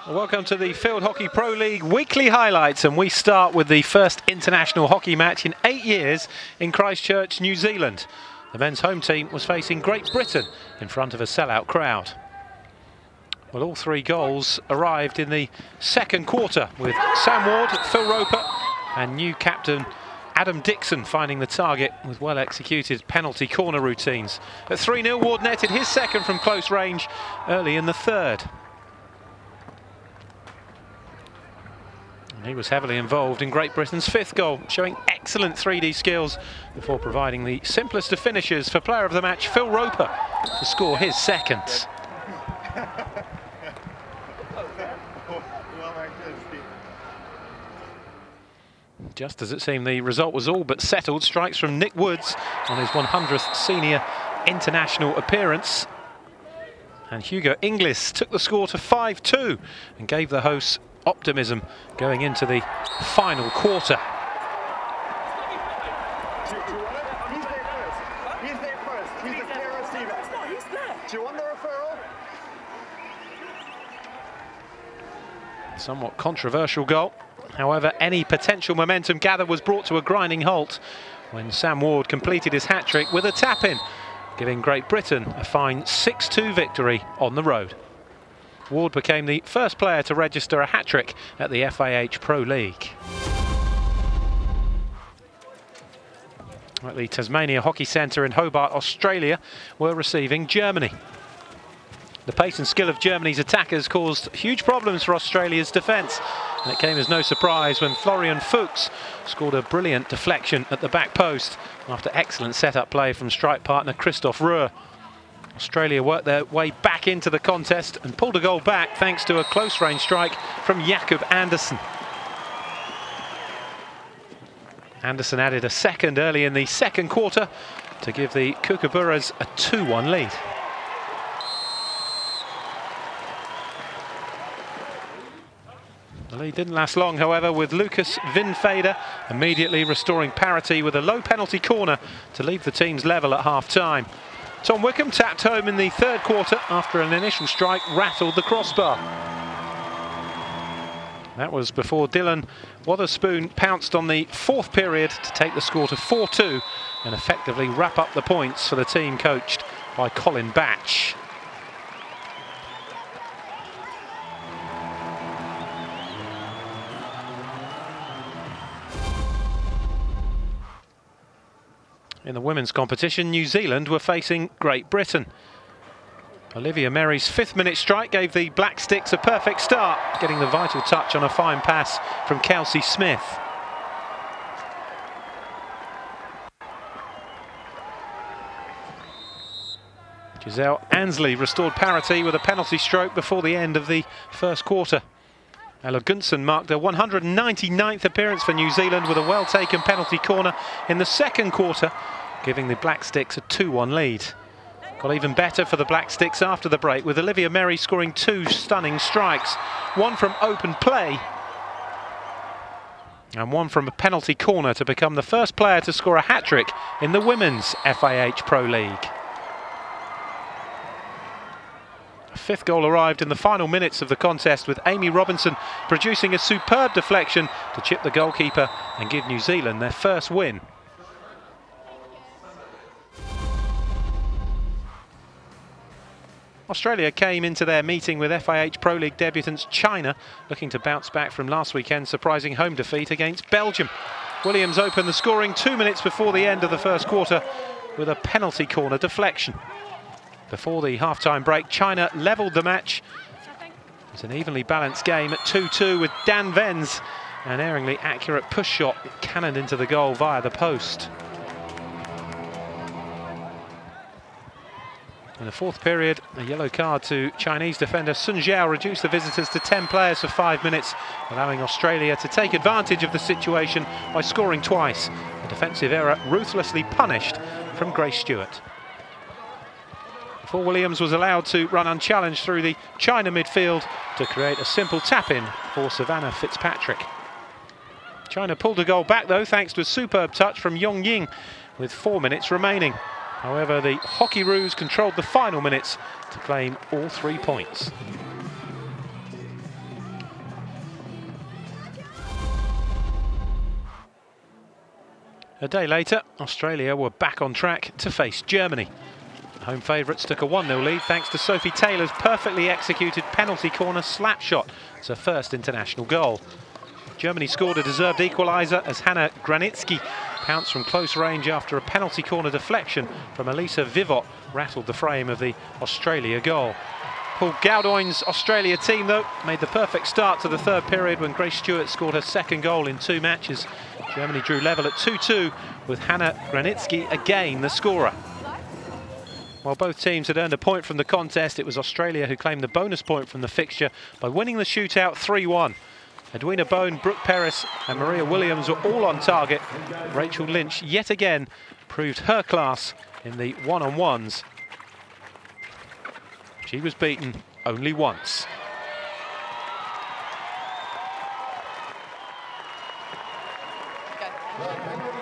Welcome to the Field Hockey Pro League weekly highlights, and we start with the first international hockey match in 8 years in Christchurch, New Zealand. The men's home team was facing Great Britain in front of a sellout crowd. Well, all three goals arrived in the second quarter, with Sam Ward, Phil Roper and new captain Adam Dixon finding the target with well-executed penalty corner routines. At 3-0, Ward netted his second from close range early in the third. And he was heavily involved in Great Britain's fifth goal, showing excellent 3D skills before providing the simplest of finishes for player of the match Phil Roper to score his second. Just as it seemed the result was all but settled, strikes from Nick Woods on his 100th senior international appearance. And Hugo Inglis took the score to 5-2 and gave the hosts optimism going into the final quarter. Somewhat controversial goal. However, any potential momentum gathered was brought to a grinding halt when Sam Ward completed his hat-trick with a tap-in, giving Great Britain a fine 6-2 victory on the road. Ward became the first player to register a hat-trick at the FIH Pro League. At the Tasmania Hockey Centre in Hobart, Australia, were receiving Germany. The pace and skill of Germany's attackers caused huge problems for Australia's defence, and it came as no surprise when Florian Fuchs scored a brilliant deflection at the back post after excellent set-up play from strike partner Christoph Ruhr. Australia worked their way back into the contest and pulled a goal back thanks to a close-range strike from Jakob Andersen. Andersen added a second early in the second quarter to give the Kookaburras a 2-1 lead. The lead didn't last long, however, with Lucas Vinfader immediately restoring parity with a low penalty corner to leave the teams level at half-time. Tom Wickham tapped home in the third quarter after an initial strike rattled the crossbar. That was before Dylan Wotherspoon pounced on the fourth period to take the score to 4-2 and effectively wrap up the points for the team coached by Colin Batch. In the women's competition, New Zealand were facing Great Britain. Olivia Merry's fifth-minute strike gave the Black Sticks a perfect start, getting the vital touch on a fine pass from Kelsey Smith. Giselle Ansley restored parity with a penalty stroke before the end of the first quarter. Ella Gunsson marked her 199th appearance for New Zealand with a well-taken penalty corner in the second quarter, giving the Black Sticks a 2-1 lead. Got even better for the Black Sticks after the break, with Olivia Merry scoring two stunning strikes, one from open play and one from a penalty corner to become the first player to score a hat-trick in the Women's FIH Pro League. A fifth goal arrived in the final minutes of the contest, with Amy Robinson producing a superb deflection to chip the goalkeeper and give New Zealand their first win. Australia came into their meeting with FIH Pro League debutants China, looking to bounce back from last weekend's surprising home defeat against Belgium. Williams opened the scoring 2 minutes before the end of the first quarter with a penalty corner deflection. Before the half-time break, China levelled the match. It's an evenly balanced game at 2-2 with Dan Venz, an erringly accurate push shot cannoned into the goal via the post. In the fourth period, a yellow card to Chinese defender Sun Jiao reduced the visitors to 10 players for 5 minutes, allowing Australia to take advantage of the situation by scoring twice. A defensive error ruthlessly punished from Grace Stewart. Before Williams was allowed to run unchallenged through the China midfield to create a simple tap-in for Savannah Fitzpatrick. China pulled a goal back though, thanks to a superb touch from Yong Ying with 4 minutes remaining. However, the Hockeyroos controlled the final minutes to claim all 3 points. A day later, Australia were back on track to face Germany. Home favourites took a 1-0 lead thanks to Sophie Taylor's perfectly executed penalty corner slap shot. It's her first international goal. Germany scored a deserved equaliser as Hanna Granitsky pounced from close range after a penalty corner deflection from Elisa Vivot rattled the frame of the Australia goal. Paul Gaudoin's Australia team, though, made the perfect start to the third period when Grace Stewart scored her second goal in 2 matches. Germany drew level at 2-2 with Hanna Granitsky again the scorer. While both teams had earned a point from the contest, it was Australia who claimed the bonus point from the fixture by winning the shootout 3-1. Edwina Bone, Brooke Peris and Maria Williams were all on target. Rachel Lynch yet again proved her class in the one-on-ones. She was beaten only once. Go.